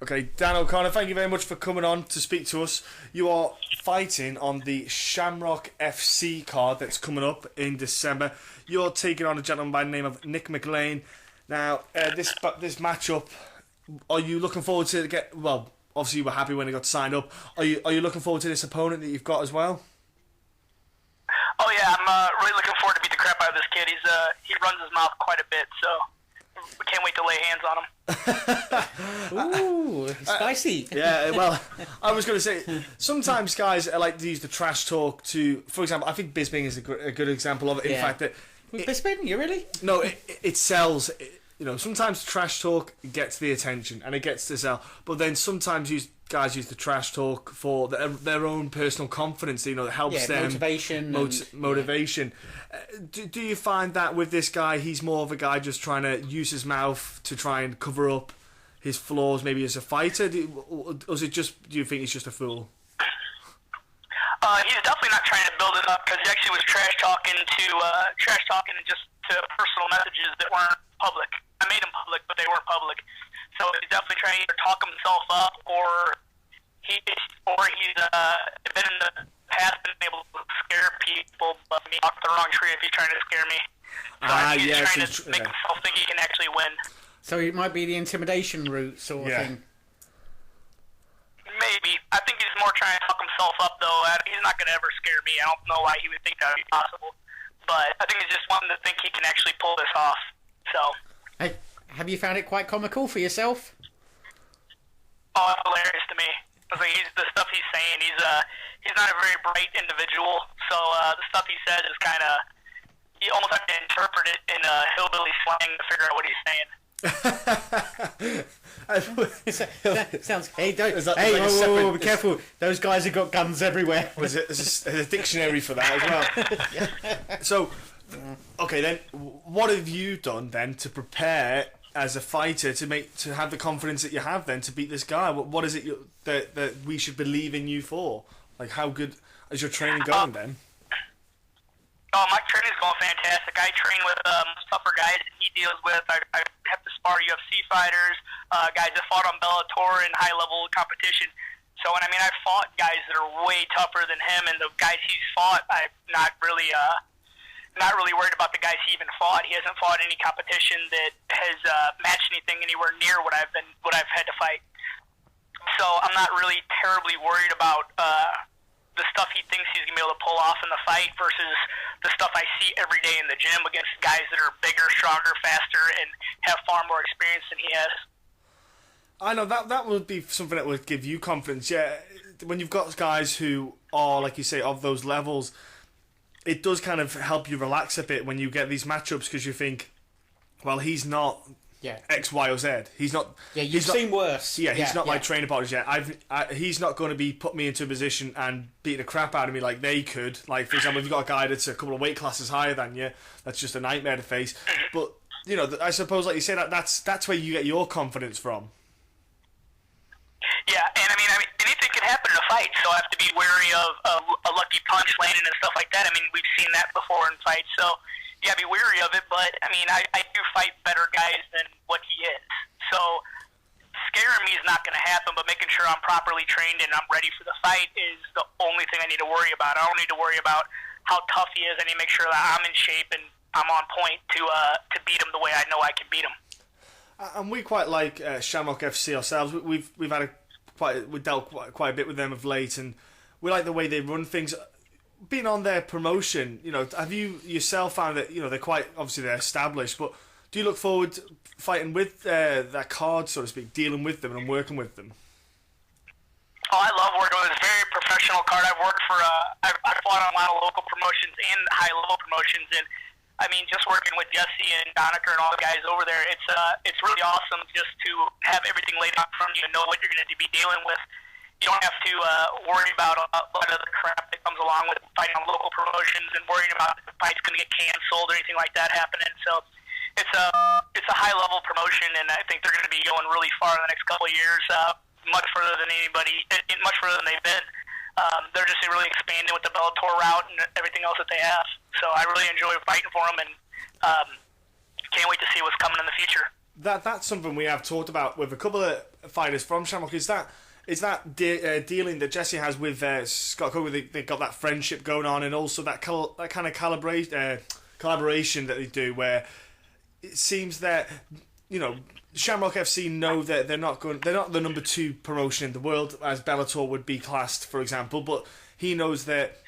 Okay, Dan O'Connor, thank you very much for coming on to speak to us. You are fighting on the Shamrock FC card that's coming up in December. You're taking on a gentleman by the name of Nick McLean. Now, this matchup, are you looking forward to well, obviously you were happy when he got signed up. Are you looking forward to this opponent that you've got as well? Oh yeah, I'm really looking forward to beat the crap out of this kid. He runs his mouth quite a bit, so we can't wait to lay hands on him. Ooh, spicy. Yeah, well, I was going to say, sometimes guys like to use the trash talk to, for example, I think Bisping is a good example of it. In fact, that Bisping, you really? No, it sells. Sometimes trash talk gets the attention and it gets to sell, but then sometimes guys use the trash talk for their own personal confidence. That helps them motivation. Do you find that with this guy, he's more of a guy just trying to use his mouth to try and cover up his flaws, maybe as a fighter? Or is it just? Do you think he's just a fool? He's definitely not trying to build it up, because he actually was trash talking and just to personal messages that weren't public. I made them public, but they weren't public. So he's definitely trying to either talk himself up, or he's been in the past been able to scare people, but me off the wrong tree if he's trying to scare me. So he's trying to make himself think he can actually win. So it might be the intimidation route sort of thing. Maybe. I think he's more trying to talk himself up, though. He's not going to ever scare me. I don't know why he would think that would be possible. But I think he's just wanting to think he can actually pull this off. So. Hey, have you found it quite comical for yourself? Oh, it's hilarious to me. The stuff he's saying, he's not a very bright individual. So the stuff he says is kind of, you almost have to interpret it in hillbilly slang to figure out what he's saying. Sounds. Hey, whoa, be careful! Those guys have got guns everywhere. There's a dictionary for that as well. So, okay, then, what have you done then to prepare as a fighter to have the confidence that you have then to beat this guy? What is it that we should believe in you for? Like, how good is your training going then? Oh, my training's going fantastic. I train with tougher guys that he deals with. I have to spar UFC fighters, guys that fought on Bellator in high-level competition. So, and I mean, I've fought guys that are way tougher than him, and the guys he's fought, I'm not really worried about the guys he even fought. He hasn't fought any competition that has matched anything anywhere near what I've had to fight. So I'm not really terribly worried about the stuff he thinks he's going to be able to pull off in the fight versus the stuff I see every day in the gym against guys that are bigger, stronger, faster, and have far more experience than he has. I know that would be something that would give you confidence. Yeah, when you've got guys who are, like you say, of those levels, it does kind of help you relax a bit when you get these matchups, because you think, well, he's not X, Y, or Z. He's not. Yeah, you've seen worse. Yeah, he's not my trainer partners yet. He's not going to be put me into a position and beating the crap out of me like they could. Like, for example, if you've got a guy that's a couple of weight classes higher than you, that's just a nightmare to face. But I suppose, like you say, that's where you get your confidence from. Yeah, and I mean, anything can happen in a fight, so I have to be wary of a lucky punch landing and stuff like that. I mean, we've seen that before in fights, so you gotta be wary of it. But I mean, I do fight better guys than what he is, so scaring me is not going to happen. But making sure I'm properly trained and I'm ready for the fight is the only thing I need to worry about. I don't need to worry about how tough he is. I need to make sure that I'm in shape and I'm on point to beat him the way I know I can beat him. And we quite like Shamrock FC ourselves. We've dealt quite a bit with them of late, and we like the way they run things. Being on their promotion, have you yourself found that they're quite obviously they're established, but do you look forward to fighting with that card, so to speak, dealing with them and working with them? Oh, I love working with this very professional card. I've worked for I've fought on a lot of local promotions and high level promotions, and I mean, just working with Jesse and Donaker and all the guys over there, it's really awesome just to have everything laid out from you and know what you're going to be dealing with. You don't have to worry about a lot of the crap that comes along with fighting on local promotions and worrying about if the fight's going to get canceled or anything like that happening. So it's a high level promotion, and I think they're going to be going really far in the next couple of years, much further than much further than they've been. They're just really expanding with the Bellator route and everything else that they have. So I really enjoy fighting for them, and can't wait to see what's coming in the future. that's something we have talked about with a couple of fighters from Shamrock. Is that dealing that Jesse has with Scott Coker? They got that friendship going on, and also that kind of collaboration that they do, where it seems that Shamrock FC know that they're not the number 2 promotion in the world as Bellator would be classed, for example, but he knows that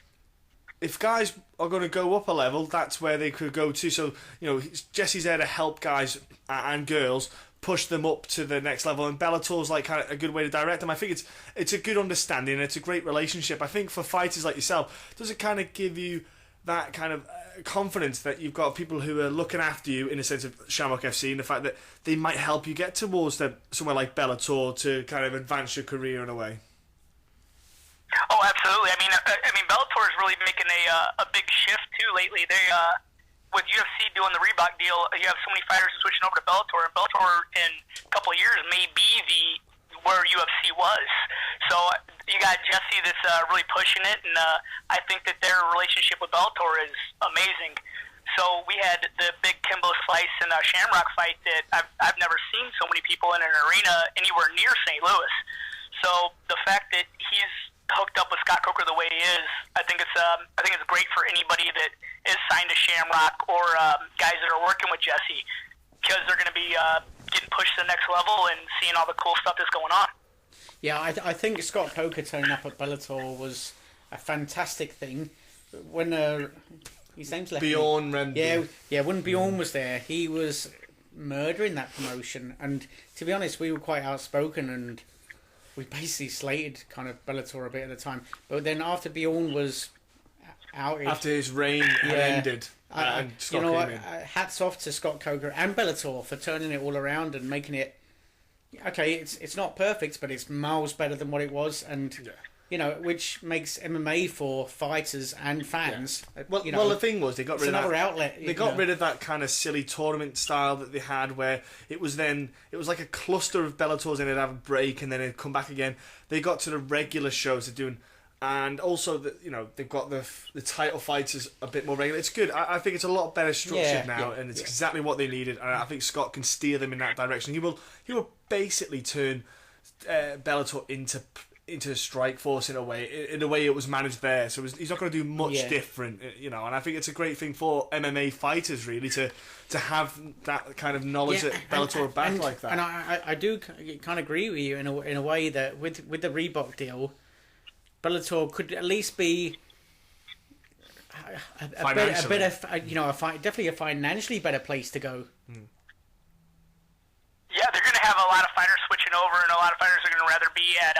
if guys are going to go up a level, that's where they could go to. So, Jesse's there to help guys and girls push them up to the next level, and Bellator's like kind of a good way to direct them. I think it's a good understanding, and it's a great relationship. I think for fighters like yourself, does it kind of give you that kind of confidence that you've got people who are looking after you in a sense of Shamrock FC, and the fact that they might help you get towards somewhere like Bellator to kind of advance your career in a way? Oh, absolutely. I mean, Bellator is really making a big shift too lately. They with UFC doing the Reebok deal, you have so many fighters switching over to Bellator, and Bellator in a couple of years may be where UFC was. So you got Jesse that's really pushing it, and I think that their relationship with Bellator is amazing. So we had the big Kimbo Slice and Shamrock fight that I've never seen so many people in an arena anywhere near St. Louis. So the fact that he's hooked up with Scott Coker the way he is, I think it's great for anybody that is signed to Shamrock or guys that are working with Jesse, because they're going to be getting pushed to the next level and seeing all the cool stuff that's going on. Yeah, I think Scott Coker turning up at Bellator was a fantastic thing. When his name's left Bjorn Remby. Yeah. When Bjorn was there, he was murdering that promotion. And to be honest, we were quite outspoken, and we basically slated kind of Bellator a bit at the time. But then after Bjorn was outed, after his reign had ended, and Scott came in. Hats off to Scott Coker and Bellator for turning it all around and making it. Okay, it's not perfect, but it's miles better than what it was, and which makes MMA for fighters and fans. Yeah. Well, the thing was, they got rid of that outlet. They got rid of that kind of silly tournament style that they had, where it was like a cluster of Bellators, and it'd have a break, and then it'd come back again. They got to the regular shows they're doing, and also they've got the title fights is a bit more regular. It's good. I think it's a lot better structured now, and it's exactly what they needed. And I think Scott can steer them in that direction. He will basically turn Bellator into Strikeforce in a way it was managed there. So he's not going to do much different, And I think it's a great thing for MMA fighters really to have that kind of knowledge that Bellator back like that. And I do kind of agree with you in a way that with the Reebok deal, Bellator could at least be definitely a financially better place to go. Yeah, they're going to have a lot of fighters switching over, and a lot of fighters are going to rather be at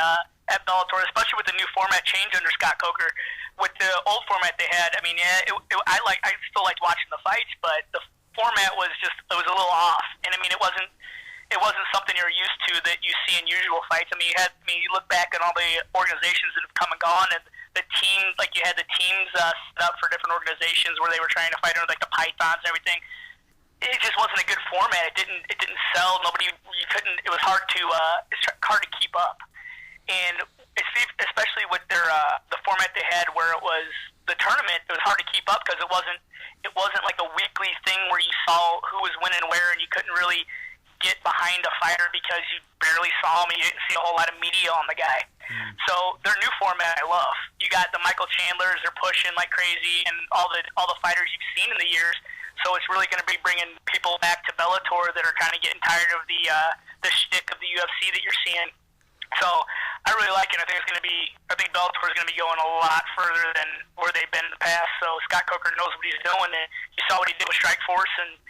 Bellator, especially with the new format change under Scott Coker. With the old format they had, I mean, I still liked watching the fights, but the format was a little off, and I mean, it wasn't something you're used to that you see in usual fights. I mean, you look back at all the organizations that have come and gone, and the teams, like you had the teams set up for different organizations where they were trying to fight under like the Pythons and everything. It just wasn't a good format. It didn't sell. It was hard to keep up. And especially with their the format they had where it was the tournament, it was hard to keep up because it wasn't like a weekly thing where you saw who was winning where, and you couldn't really get behind a fighter because you barely saw him and you didn't see a whole lot of media on the guy. So their new format I love. You got the Michael Chandlers, they're pushing like crazy, and all the fighters you've seen in the years. So it's really going to be bringing people back to Bellator that are kind of getting tired of the shtick of the UFC that you're seeing. So I really like it. I think Bellator is going to be going a lot further than where they've been in the past. So Scott Coker knows what he's doing, and you saw what he did with Strikeforce and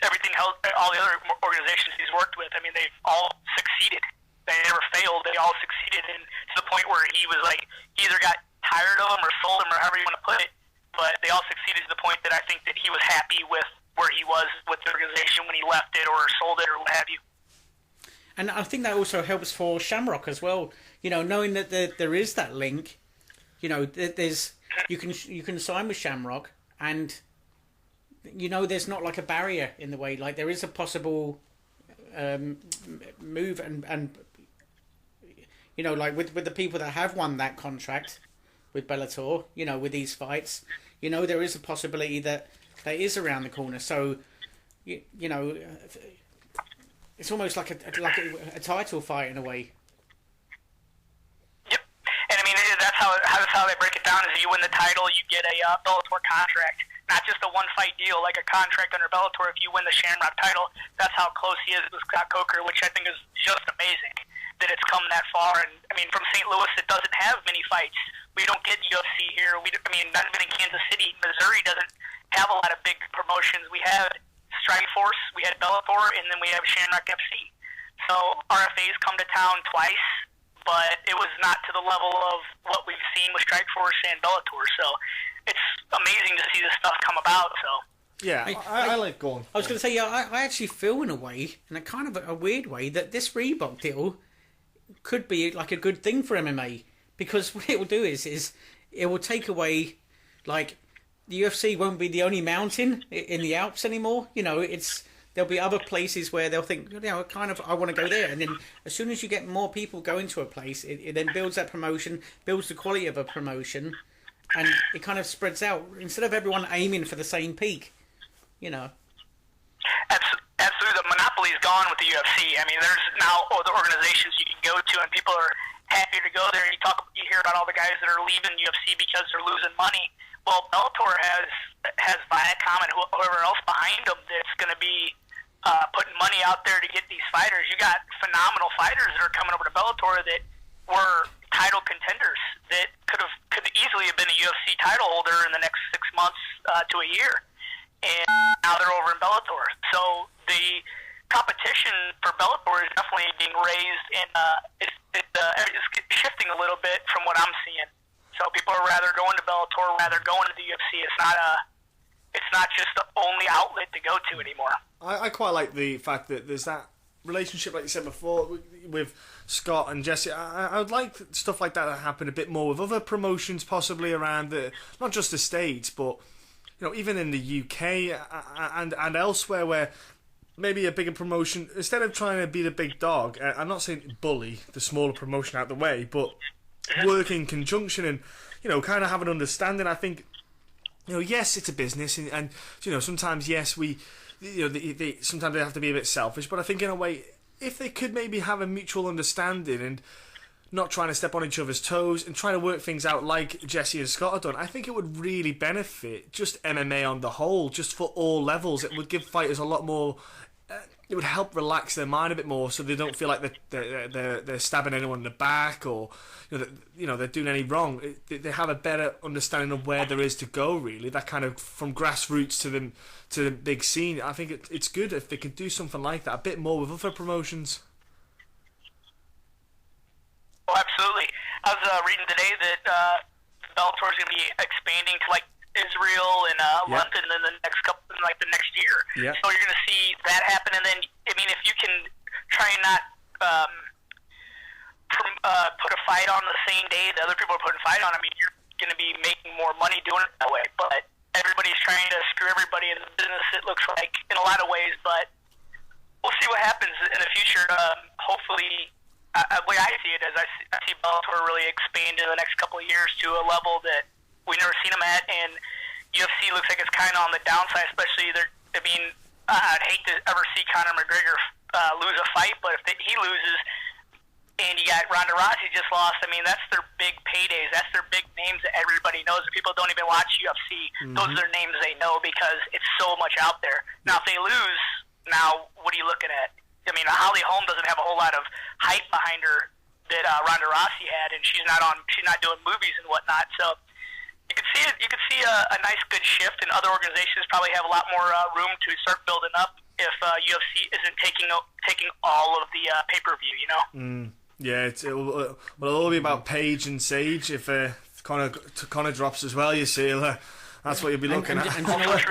everything else, all the other organizations he's worked with. I mean, they've all succeeded. They never failed. They all succeeded, and to the point where he was like, he either got tired of them or sold them or however you want to put it. But they all succeeded to the point that I think that he was happy with where he was with the organization when he left it or sold it or what have you. And I think that also helps for Shamrock as well. Knowing that there is that link. There's you can sign with Shamrock, and there's not like a barrier in the way. Like there is a possible move, and like with the people that have won that contract with Bellator, with these fights, there is a possibility that is around the corner. So, it's almost like a title fight in a way. Yep, and I mean that's how they break it down. Is you win the title, you get a Bellator contract, not just a one-fight deal like a contract under Bellator. If you win the Shamrock title, that's how close he is with Scott Coker, which I think is just amazing that it's come that far. And I mean, from St. Louis, it doesn't have many fights. We don't get UFC here. I mean, not even in Kansas City. Missouri doesn't have a lot of big promotions. We have Strikeforce, we had Bellator, and then we have Shamrock FC. So RFA's come to town twice, but it was not to the level of what we've seen with Strikeforce and Bellator. So it's amazing to see this stuff come about. So yeah, I like going. I was going to say, yeah, I actually feel in a way, in a kind of a weird way, that this Reebok deal could be like a good thing for MMA, because what it will do is it will take away, like, the UFC won't be the only mountain in the Alps anymore. You know, there'll be other places where they'll think, you know, kind of, I want to go there. And then as soon as you get more people going to a place, it then builds that promotion, builds the quality of a promotion, and it kind of spreads out instead of everyone aiming for the same peak, you know. Absolutely, the monopoly's gone with the UFC. I mean, there's now other organizations you can go to, and people are happy to go there. You hear about all the guys that are leaving UFC because they're losing money. Well, Bellator has Viacom and whoever else behind them that's going to be putting money out there to get these fighters. You got phenomenal fighters that are coming over to Bellator that were title contenders that could easily have been a UFC title holder in the next 6 months to a year, and now they're over in Bellator. So the competition for Bellator is definitely being raised, and it's shifting a little bit from what I'm seeing. So people are rather going to Bellator, rather going to the UFC. It's not just the only outlet to go to anymore. I quite like the fact that there's that relationship, like you said before, with Scott and Jesse. I would like stuff like that to happen a bit more with other promotions, possibly around not just the States, but you know, even in the UK and elsewhere, where maybe a bigger promotion, instead of trying to be the big dog, I'm not saying bully the smaller promotion out the way, but work in conjunction and, you know, kind of have an understanding. I think, you know, yes, it's a business, and you know, sometimes, yes, sometimes they have to be a bit selfish, but I think in a way, if they could maybe have a mutual understanding and not trying to step on each other's toes and trying to work things out like Jesse and Scott have done, I think it would really benefit just MMA on the whole, just for all levels. It would give fighters a lot more. It would help relax their mind a bit more, so they don't feel like they're stabbing anyone in the back, or they're doing any wrong. They have a better understanding of where there is to go. Really, that kind of from grassroots to the big scene. I think it's good if they can do something like that a bit more with other promotions. Oh, absolutely. I was reading today that Bellator is going to be expanding to like Israel and London in the next year. Yep. So you're going to see that happen, and then I mean, if you can try and not put a fight on the same day that other people are putting a fight on, I mean, you're going to be making more money doing it that way. But everybody's trying to screw everybody in the business, it looks like, in a lot of ways. But we'll see what happens in the future. Hopefully, the way I see it is I see Bellator really expand in the next couple of years to a level that we've never seen them at, and UFC looks like it's kind of on the downside, especially I'd hate to ever see Conor McGregor lose a fight, but if he loses, and you got Ronda Rousey just lost, I mean, that's their big paydays. That's their big names that everybody knows. People don't even watch UFC. Mm-hmm. Those are their names they know because it's so much out there. Now, if they lose, now what are you looking at? I mean, Holly Holm doesn't have a whole lot of hype behind her that Ronda Rousey had, and she's not doing movies and whatnot. So you could see it. You could see a nice, good shift, and other organizations probably have a lot more room to start building up if UFC isn't taking all of the pay-per-view. You know. Yeah, it'll all be about Paige and Sage if Conor drops as well. You see. That's what you'll be looking at. And, you know what?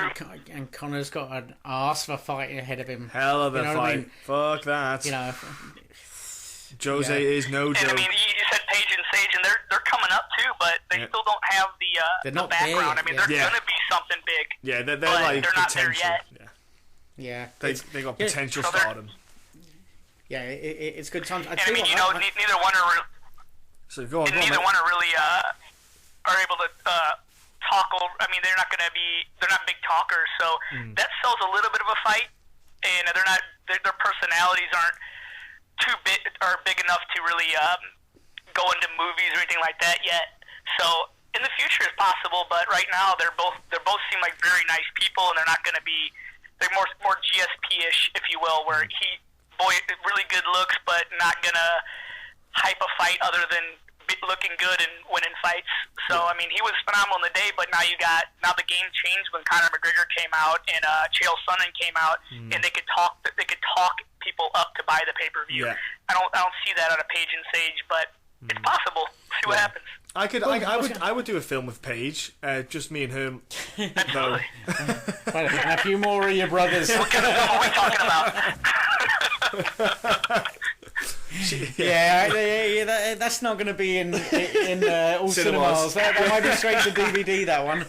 And Conor's got an arse of a fight ahead of him. Hell of a fight. I mean? Fuck that. You know, Jose is no joke. And I mean, you said Paige and Sage, and they're coming up too, but they still don't have the background. I mean, they're going to be something big. Yeah, they're but like they're not potential. there yet. Yeah. They got potential stardom. Yeah, it's good times. I mean, you know, neither one are. So go on. Neither one are really are able to talk over. I mean, they're not big talkers, so that sells a little bit of a fight. and their personalities aren't too big or big enough to really go into movies or anything like that yet. So in the future it's possible, but right now they both seem like very nice people, and they're not going to be. They're more GSP-ish, if you will, where really good looks, but not going to hype a fight other than looking good and winning fights. So I mean, he was phenomenal in the day, but now the game changed when Conor McGregor came out and Chael Sonnen came out, and they could talk people up to buy the pay-per-view. Yeah. I don't see that on a Paige and Sage, but it's possible. See what happens. I would do a film with Paige, just me and her. Absolutely. A few more of your brothers. What kind of film are we talking about? Yeah, that's not going to be in all cinemas. That might be straight to DVD. That one.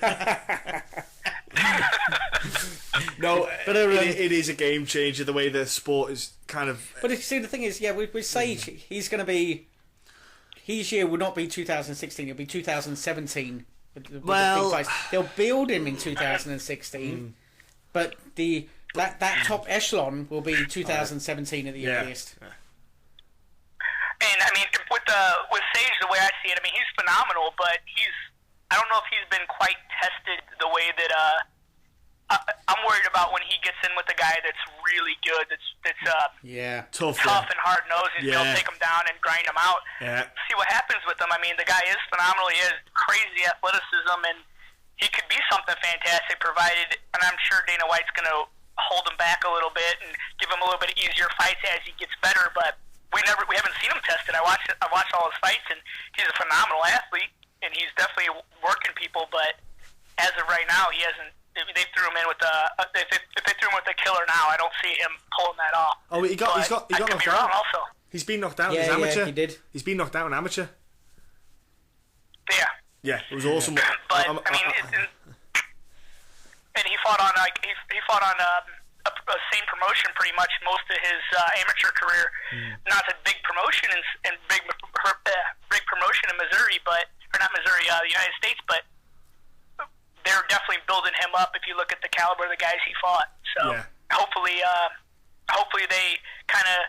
No, but it is a game changer. The way the sport is kind of. But if you see, the thing is, with Sage, he's going to be. His year will not be 2016. It'll be 2017. With the big they'll build him in 2016, but that top echelon will be 2017 at the earliest. Yeah. And I mean, with Sage, the way I see it, I mean, he's phenomenal, but I don't know if he's been quite tested the way that I'm worried about when he gets in with a guy that's really good, that's tough and hard nosed. He's going to take him down and grind him out. Yeah. See what happens with him. I mean, the guy is phenomenal. He has crazy athleticism, and he could be something fantastic. Provided, and I'm sure Dana White's going to hold him back a little bit and give him a little bit easier fights as he gets better. But we haven't seen him tested. I watched all his fights, and he's a phenomenal athlete, and he's definitely working people. But as of right now, he hasn't. If they threw him in with a killer now, I don't see him pulling that off. Oh, he got knocked out. Also, he's been knocked out. He's amateur. Yeah, he did. He's been knocked out in amateur. Yeah. Yeah, it was awesome. But I mean, and he fought on a same promotion pretty much most of his amateur career. Not a big promotion and big promotion in Missouri, not Missouri, the United States, but. They're definitely building him up if you look at the caliber of the guys he fought. So hopefully they kind of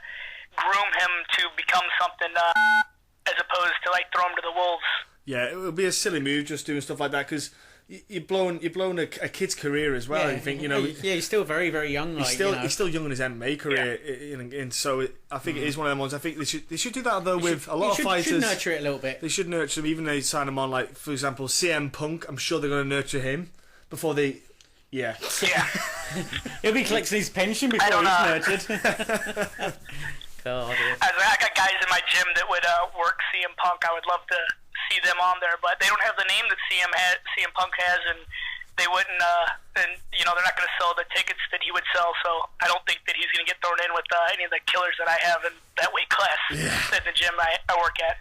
groom him to become something as opposed to like throw him to the wolves. Yeah, it would be a silly move just doing stuff like that because you're blowing a kid's career as well. Yeah, you think he's still very, very young. He's still young in his MMA career, and so I think it is one of them ones. I think they should do that though with a lot of fighters. They should nurture it a little bit. They should nurture him, even though they sign him on. Like for example, CM Punk. I'm sure they're going to nurture him before they. Yeah. He'll be collecting his pension before he's nurtured. God. I got guys in my gym that would work CM Punk. I would love to see them on there, but they don't have the name that CM Punk has, and they wouldn't. And they're not going to sell the tickets that he would sell. So I don't think that he's going to get thrown in with any of the killers that I have in that weight class at the gym I work at.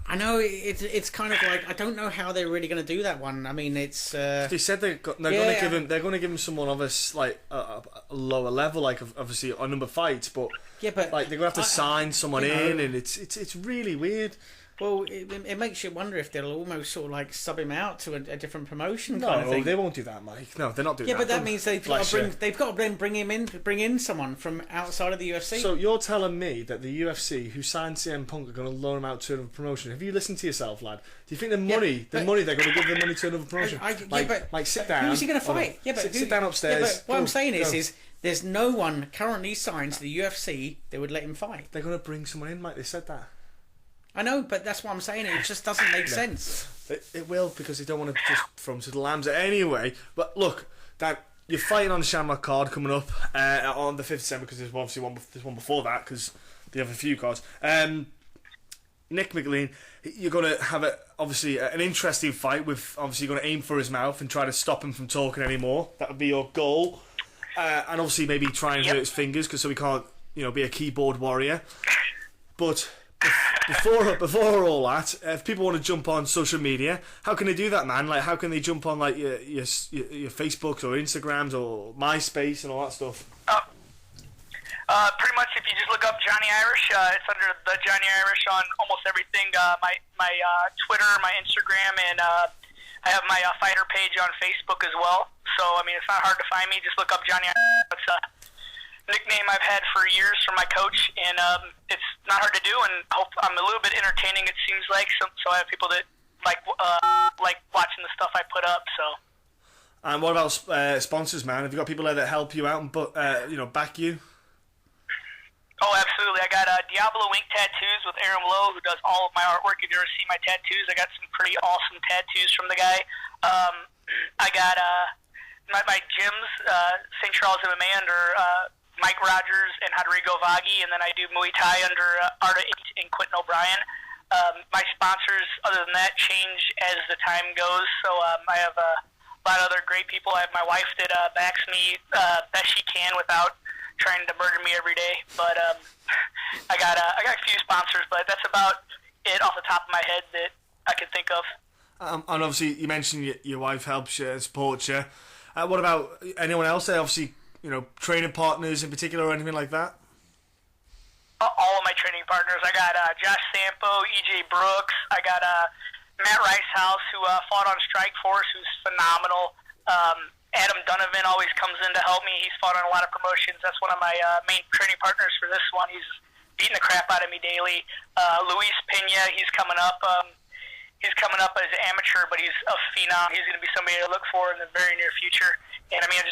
I know it's kind of like I don't know how they're really going to do that one. I mean, it's. They said they're going to give him someone of a lower level, like obviously a number of fights, but like they're going to have to sign someone in, and it's really weird. Well, it makes you wonder if they'll almost sort of like sub him out to a different promotion kind of thing. No, they won't do that, Mike. No, they're not doing that. Yeah, but that means they've got to bring in someone from outside of the UFC. So you're telling me that the UFC, who signed CM Punk, are going to loan him out to another promotion? Have you listened to yourself, lad? Do you think money they're going to give the money to another promotion? Sit down. Who's he going to fight? Sit down upstairs. Yeah, but what I'm saying is there's no one currently signed to the UFC that would let him fight. They're going to bring someone in, Mike. They said that. I know, but that's what I'm saying. It just doesn't make sense. It will, because they don't want to just throw them to the lambs anyway. But look, Dan, you're fighting on the Shamrock card coming up on the 5th of December, because there's obviously there's one before that, because they have a few cards. Nick McLean, you're going to have an interesting fight with, obviously you're going to aim for his mouth and try to stop him from talking anymore. That would be your goal. And obviously maybe try and hurt his fingers, so he can't, be a keyboard warrior. But before all that, if people want to jump on social media, how can they do that, man? Like, how can they jump on like your Facebooks or Instagrams or MySpace and all that stuff? Pretty much, if you just look up Johnny Irish, it's under the Johnny Irish on almost everything. My Twitter, my Instagram, and I have my fighter page on Facebook as well. So I mean, it's not hard to find me. Just look up Johnny Irish. nickname I've had for years from my coach, and it's not hard to do, and I'm a little bit entertaining, it seems like, so I have people that like watching the stuff I put up, so. And what about sponsors, man? Have you got people there that help you out and back you? Oh, absolutely. I got Diablo Ink Tattoos with Aaron Lowe, who does all of my artwork. If you ever see my tattoos, I got some pretty awesome tattoos from the guy. I got my gyms, St. Charles MMA under Mike Rogers and Rodrigo Vaghi, and then I do Muay Thai under Arda 8 and Quentin O'Brien. My sponsors, other than that, change as the time goes. So I have a lot of other great people. I have my wife that backs me best she can without trying to murder me every day. But I got a few sponsors, but that's about it off the top of my head that I can think of. And obviously, you mentioned your wife helps you, supports you. What about anyone else there? Obviously, training partners in particular or anything like that? All of my training partners. I got Josh Sampo, EJ Brooks. I got Matt Ricehouse, who fought on Strikeforce, who's phenomenal. Adam Donovan always comes in to help me. He's fought on a lot of promotions. That's one of my main training partners for this one. He's beating the crap out of me daily. Luis Pena, he's coming up. He's coming up as an amateur, but he's a phenom. He's going to be somebody to look for in the very near future. And I mean,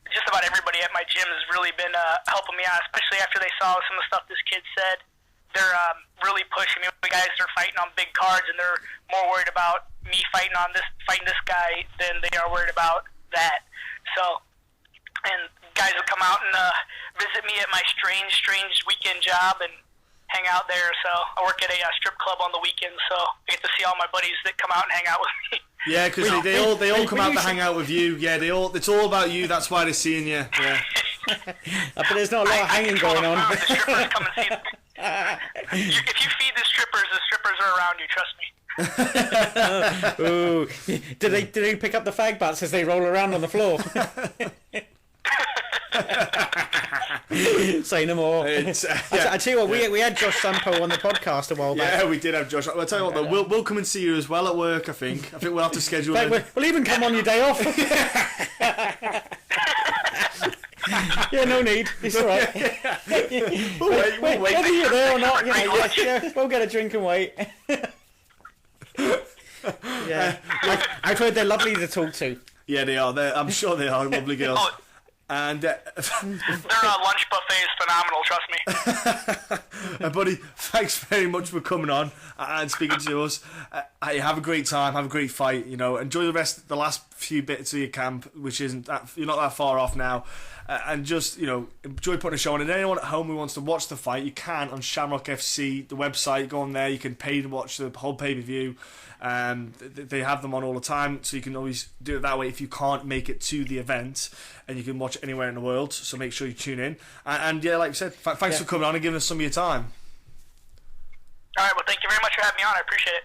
just about everybody at my gym has really been helping me out, especially after they saw some of the stuff this kid said. They're really pushing me. The guys are fighting on big cards, and they're more worried about me fighting this guy than they are worried about that. So, and guys will come out and visit me at my strange weekend job and hang out there. So I work at a strip club on the weekend, so I get to see all my buddies that come out and hang out with me. Yeah, because they all come out to hang out with you. Yeah, it's all about you. That's why they're seeing you. Yeah. But there's not a lot of hanging going on. The strippers come and see them. If you feed the strippers are around you. Trust me. Ooh. Do they pick up the fag butts as they roll around on the floor? Say no more. I tell you what, we had Josh Sampo on the podcast a while back. Yeah, we did have Josh. I'll tell you what, though, we'll come and see you as well at work. I think we'll have to schedule. We'll even come on your day off. Yeah, no need. It's all right. We'll wait. Whether you're there or not, we'll get a drink and wait. Yeah, I've heard they're lovely to talk to. Yeah, they are. I'm sure they are lovely girls. And their lunch buffet is phenomenal. Trust me. Buddy, thanks very much for coming on and speaking to us. Have a great time. Have a great fight. Enjoy the last few bits of your camp, which isn't you're not that far off now. And just enjoy putting a show on. And anyone at home who wants to watch the fight, you can on Shamrock FC, the website. Go on there. You can pay to watch the whole pay-per-view. They have them on all the time, so you can always do it that way if you can't make it to the event, and you can watch it anywhere in the world. So make sure you tune in. And yeah, like I said, thanks for coming on and giving us some of your time. All right. Well, thank you very much for having me on. I appreciate it.